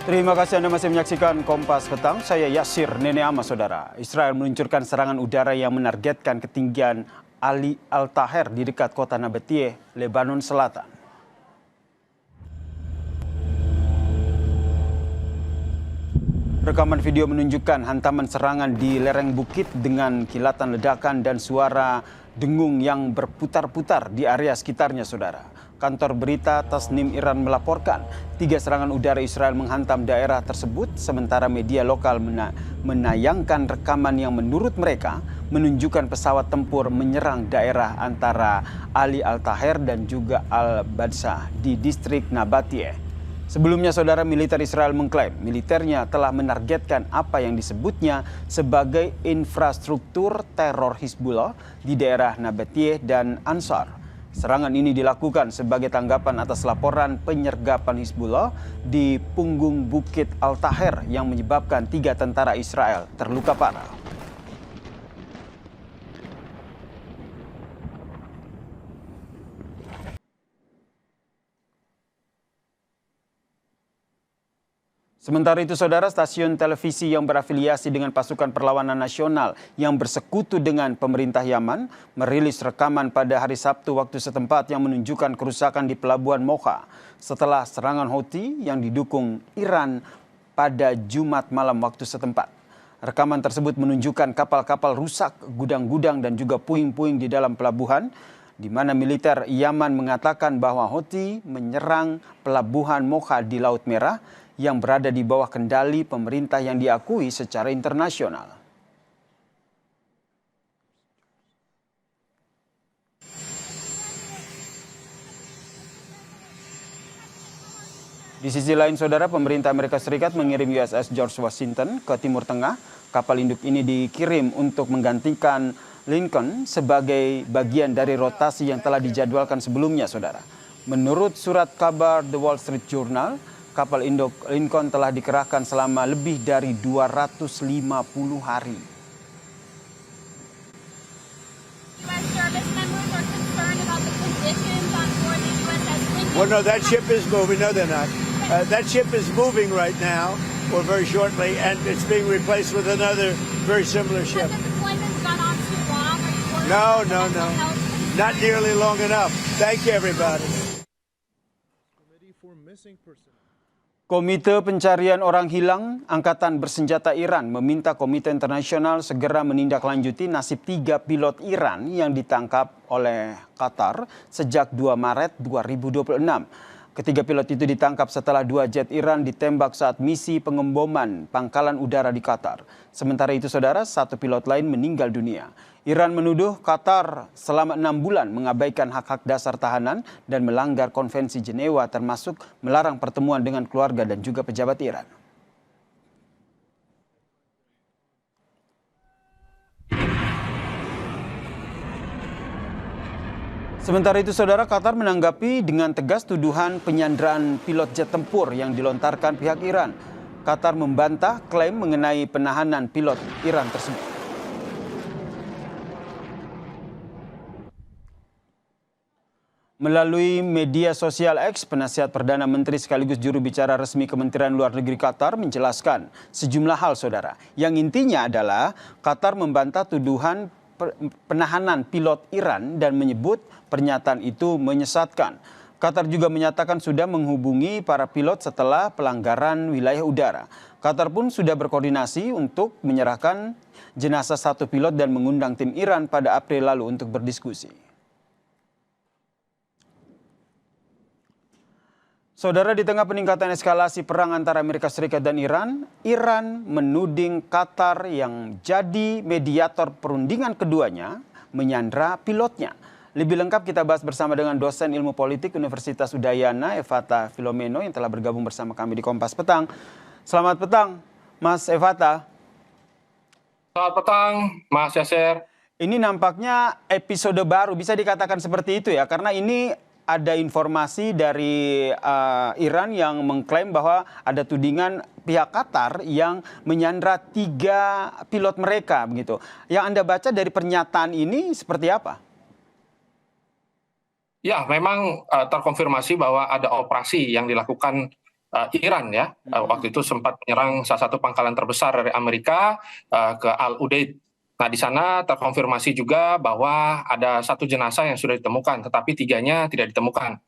Terima kasih Anda masih menyaksikan Kompas Petang. Saya Yasir Nene Ama, Saudara. Israel meluncurkan serangan udara yang menargetkan ketinggian Ali Al-Taher di dekat kota Nabateeh, Lebanon Selatan. Rekaman video menunjukkan hantaman serangan di lereng bukit dengan kilatan ledakan dan suara dengung yang berputar-putar di area sekitarnya, Saudara. Kantor berita Tasnim Iran melaporkan 3 serangan udara Israel menghantam daerah tersebut, sementara media lokal menayangkan rekaman yang menurut mereka menunjukkan pesawat tempur menyerang daerah antara Ali Al-Taher dan juga Al-Badsah di distrik Nabateeh. Sebelumnya, Saudara, militer Israel mengklaim militernya telah menargetkan apa yang disebutnya sebagai infrastruktur teror Hizbullah di daerah Nabateeh dan Ansar. Serangan ini dilakukan sebagai tanggapan atas laporan penyergapan Hizbullah di punggung Bukit Al-Taher yang menyebabkan 3 tentara Israel terluka parah. Sementara itu, Saudara, stasiun televisi yang berafiliasi dengan pasukan perlawanan nasional yang bersekutu dengan pemerintah Yaman merilis rekaman pada hari Sabtu waktu setempat yang menunjukkan kerusakan di pelabuhan Mocha setelah serangan Houthi yang didukung Iran pada Jumat malam waktu setempat. Rekaman tersebut menunjukkan kapal-kapal rusak, gudang-gudang dan juga puing-puing di dalam pelabuhan, di mana militer Yaman mengatakan bahwa Houthi menyerang pelabuhan Mocha di Laut Merah yang berada di bawah kendali pemerintah yang diakui secara internasional. Di sisi lain, Saudara, pemerintah Amerika Serikat mengirim USS George Washington ke Timur Tengah. Kapal induk ini dikirim untuk menggantikan Lincoln sebagai bagian dari rotasi yang telah dijadwalkan sebelumnya, Saudara. Menurut surat kabar The Wall Street Journal, kapal induk Lincoln telah dikerahkan selama lebih dari 250 hari. Well, no, that ship is moving. No, they're not. That ship is moving right now, or very shortly, and it's being replaced with another very similar ship. Has the deployment gone on too long? No. Not nearly long enough. Thank you, everybody. Komite Pencarian Orang Hilang Angkatan Bersenjata Iran meminta Komite Internasional segera menindaklanjuti nasib 3 pilot Iran yang ditangkap oleh Qatar sejak 2 Maret 2026. Ketiga pilot itu ditangkap setelah 2 jet Iran ditembak saat misi pengemboman pangkalan udara di Qatar. Sementara itu, Saudara, 1 pilot lain meninggal dunia. Iran menuduh Qatar selama 6 bulan mengabaikan hak-hak dasar tahanan dan melanggar konvensi Jenewa, termasuk melarang pertemuan dengan keluarga dan juga pejabat Iran. Sementara itu, Saudara, Qatar menanggapi dengan tegas tuduhan penyanderaan pilot jet tempur yang dilontarkan pihak Iran. Qatar membantah klaim mengenai penahanan pilot Iran tersebut. Melalui media sosial X, penasihat Perdana Menteri sekaligus juru bicara resmi Kementerian Luar Negeri Qatar menjelaskan sejumlah hal, Saudara. Yang intinya adalah Qatar membantah tuduhan penahanan pilot Iran dan menyebut pernyataan itu menyesatkan. Qatar juga menyatakan sudah menghubungi para pilot setelah pelanggaran wilayah udara. Qatar pun sudah berkoordinasi untuk menyerahkan jenazah 1 pilot dan mengundang tim Iran pada April lalu untuk berdiskusi. Saudara, di tengah peningkatan eskalasi perang antara Amerika Serikat dan Iran, Iran menuding Qatar yang jadi mediator perundingan keduanya menyandra pilotnya. Lebih lengkap kita bahas bersama dengan dosen ilmu politik Universitas Udayana, Evata Filomeno, yang telah bergabung bersama kami di Kompas Petang. Selamat petang, Mas Evata. Selamat petang, Mas Yasir. Ini nampaknya episode baru, bisa dikatakan seperti itu ya, karena ini ada informasi dari Iran yang mengklaim bahwa ada tudingan pihak Qatar yang menyandra 3 pilot mereka begitu. Yang Anda baca dari pernyataan ini seperti apa? Ya, memang terkonfirmasi bahwa ada operasi yang dilakukan Iran ya. Waktu itu sempat menyerang salah satu pangkalan terbesar dari Amerika ke Al Udeid. Nah, di sana terkonfirmasi juga bahwa ada 1 jenazah yang sudah ditemukan, tetapi 3-nya tidak ditemukan.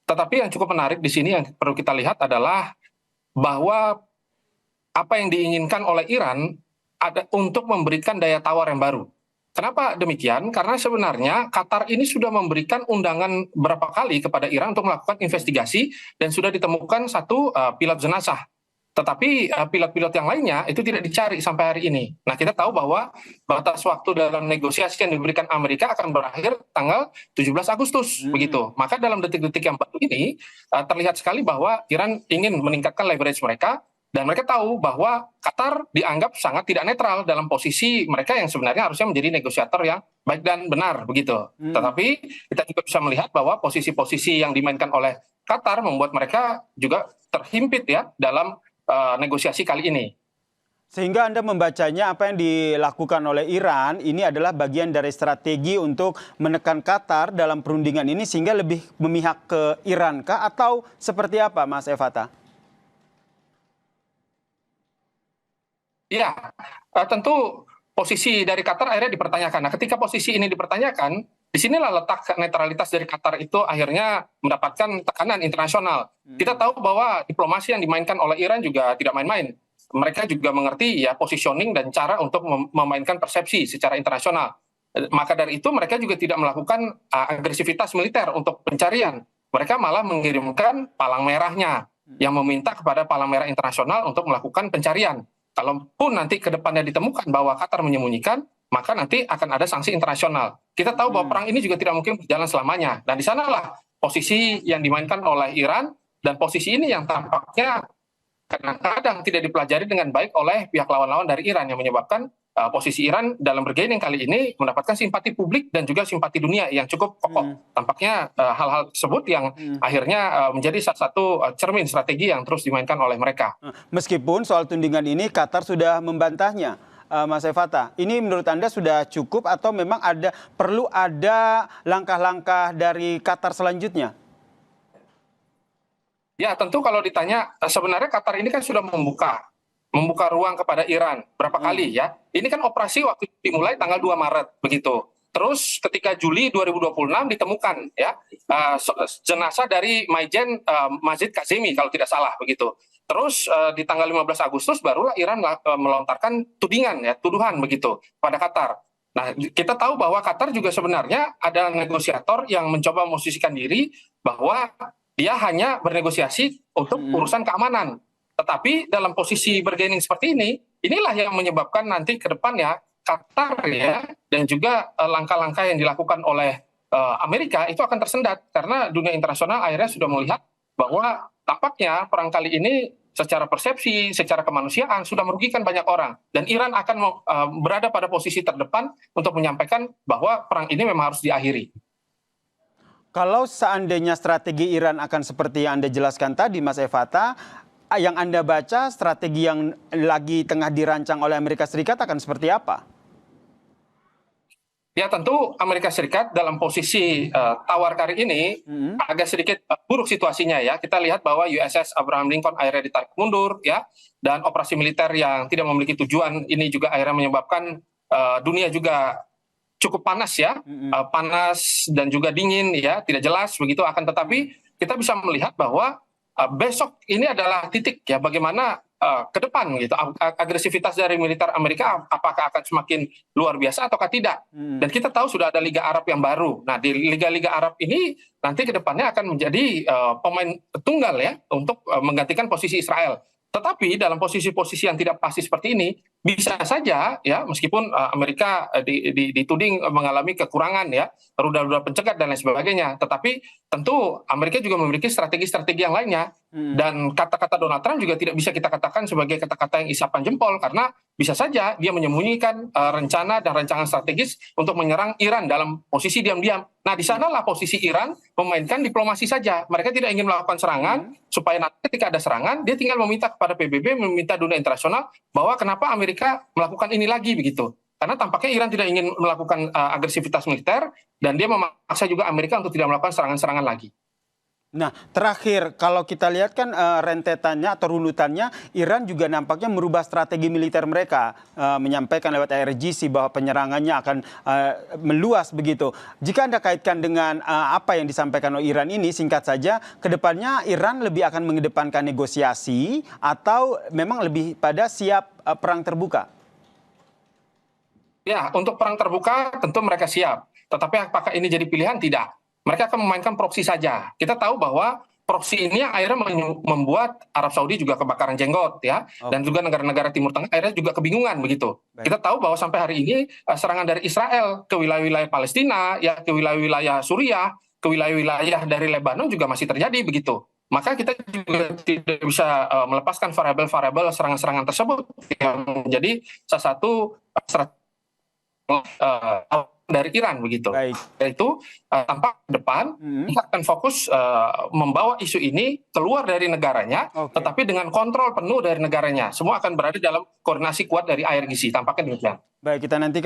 Tetapi yang cukup menarik di sini yang perlu kita lihat adalah bahwa apa yang diinginkan oleh Iran ada untuk memberikan daya tawar yang baru. Kenapa demikian? Karena sebenarnya Qatar ini sudah memberikan undangan berapa kali kepada Iran untuk melakukan investigasi dan sudah ditemukan 1 pilot jenazah. Tetapi pilot-pilot yang lainnya itu tidak dicari sampai hari ini. Nah, kita tahu bahwa batas waktu dalam negosiasi yang diberikan Amerika akan berakhir tanggal 17 Agustus, begitu. Maka dalam detik-detik yang baru ini terlihat sekali bahwa Iran ingin meningkatkan leverage mereka. Dan mereka tahu bahwa Qatar dianggap sangat tidak netral dalam posisi mereka yang sebenarnya harusnya menjadi negosiator yang baik dan benar, begitu. Tetapi kita juga bisa melihat bahwa posisi-posisi yang dimainkan oleh Qatar membuat mereka juga terhimpit ya dalam negosiasi kali ini. Sehingga Anda membacanya apa yang dilakukan oleh Iran ini adalah bagian dari strategi untuk menekan Qatar dalam perundingan ini sehingga lebih memihak ke Iran kah atau seperti apa, Mas Evata? Ya, tentu posisi dari Qatar akhirnya dipertanyakan. Nah, ketika posisi ini dipertanyakan, disinilah letak netralitas dari Qatar itu akhirnya mendapatkan tekanan internasional. Kita tahu bahwa diplomasi yang dimainkan oleh Iran juga tidak main-main. Mereka juga mengerti ya positioning dan cara untuk memainkan persepsi secara internasional. Maka dari itu mereka juga tidak melakukan agresivitas militer untuk pencarian. Mereka malah mengirimkan palang merahnya yang meminta kepada palang merah internasional untuk melakukan pencarian. Kalaupun nanti ke depannya ditemukan bahwa Qatar menyembunyikan, maka nanti akan ada sanksi internasional. Kita tahu bahwa perang ini juga tidak mungkin berjalan selamanya. Dan di sanalah posisi yang dimainkan oleh Iran, dan posisi ini yang tampaknya kadang-kadang tidak dipelajari dengan baik oleh pihak lawan-lawan dari Iran, yang menyebabkan posisi Iran dalam bergaining kali ini mendapatkan simpati publik dan juga simpati dunia yang cukup kokoh. Tampaknya hal-hal tersebut yang akhirnya menjadi salah satu cermin strategi yang terus dimainkan oleh mereka. Meskipun soal tudingan ini Qatar sudah membantahnya, Mas Evata. Ini menurut Anda sudah cukup atau memang perlu ada langkah-langkah dari Qatar selanjutnya? Ya, tentu kalau ditanya, sebenarnya Qatar ini kan sudah membuka ruang kepada Iran berapa kali ya. Ini kan operasi waktu dimulai tanggal 2 Maret begitu. Terus ketika Juli 2026 ditemukan ya jenazah dari Maijen Masjid Kazemi kalau tidak salah begitu. Terus di tanggal 15 Agustus barulah Iran melontarkan tuduhan begitu pada Qatar. Nah, kita tahu bahwa Qatar juga sebenarnya adalah negosiator yang mencoba memosisikan diri bahwa dia hanya bernegosiasi untuk urusan keamanan. Tetapi dalam posisi bergaining seperti ini, inilah yang menyebabkan nanti ke depannya Qatar ya dan juga langkah-langkah yang dilakukan oleh Amerika itu akan tersendat karena dunia internasional akhirnya sudah melihat bahwa tampaknya perang kali ini secara persepsi, secara kemanusiaan sudah merugikan banyak orang dan Iran akan berada pada posisi terdepan untuk menyampaikan bahwa perang ini memang harus diakhiri. Kalau seandainya strategi Iran akan seperti yang Anda jelaskan tadi, Mas Evata, yang Anda baca strategi yang lagi tengah dirancang oleh Amerika Serikat akan seperti apa? Ya tentu Amerika Serikat dalam posisi tawar kali ini agak sedikit buruk situasinya ya. Kita lihat bahwa USS Abraham Lincoln akhirnya ditarik mundur ya. Dan operasi militer yang tidak memiliki tujuan ini juga akhirnya menyebabkan dunia juga cukup panas ya. Panas dan juga dingin ya. Tidak jelas begitu akan tetapi kita bisa melihat bahwa besok ini adalah titik ya bagaimana ke depan gitu agresivitas dari militer Amerika apakah akan semakin luar biasa ataukah tidak dan kita tahu sudah ada Liga Arab yang baru. Nah di Liga-Liga Arab ini nanti ke depannya akan menjadi pemain tunggal ya untuk menggantikan posisi Israel. Tetapi dalam posisi-posisi yang tidak pasti seperti ini bisa saja ya meskipun Amerika dituding mengalami kekurangan ya rudal-rudal pencegat dan lain sebagainya, tetapi tentu Amerika juga memiliki strategi-strategi yang lainnya dan kata-kata Donald Trump juga tidak bisa kita katakan sebagai kata-kata yang isapan jempol karena bisa saja dia menyembunyikan rencana dan rancangan strategis untuk menyerang Iran dalam posisi diam-diam. Nah di sanalah posisi Iran memainkan diplomasi saja. Mereka tidak ingin melakukan serangan supaya nanti ketika ada serangan dia tinggal meminta kepada PBB, meminta dunia internasional bahwa kenapa Amerika melakukan ini lagi begitu. Karena tampaknya Iran tidak ingin melakukan agresivitas militer dan dia memaksa juga Amerika untuk tidak melakukan serangan-serangan lagi. Nah, terakhir kalau kita lihat kan rentetannya atau runutannya, Iran juga nampaknya merubah strategi militer mereka, menyampaikan lewat IRGC bahwa penyerangannya akan meluas begitu. Jika Anda kaitkan dengan apa yang disampaikan oleh Iran ini, singkat saja, kedepannya Iran lebih akan mengedepankan negosiasi atau memang lebih pada siap perang terbuka? Ya, untuk perang terbuka tentu mereka siap. Tetapi apakah ini jadi pilihan? Tidak. Mereka akan memainkan proksi saja. Kita tahu bahwa proksi ini yang akhirnya membuat Arab Saudi juga kebakaran jenggot, ya, dan juga negara-negara Timur Tengah akhirnya juga kebingungan begitu. Kita tahu bahwa sampai hari ini serangan dari Israel ke wilayah-wilayah Palestina, ya, ke wilayah-wilayah Suriah, ke wilayah-wilayah dari Lebanon juga masih terjadi begitu. Maka kita juga tidak bisa melepaskan variabel-variabel serangan-serangan tersebut yang menjadi salah satu strategi dari Iran begitu. Baik. Yaitu tampak ke depan kita akan fokus membawa isu ini keluar dari negaranya, tetapi dengan kontrol penuh dari negaranya. Semua akan berada dalam koordinasi kuat dari IRGC. Tampaknya demikian. Baik, kita nanti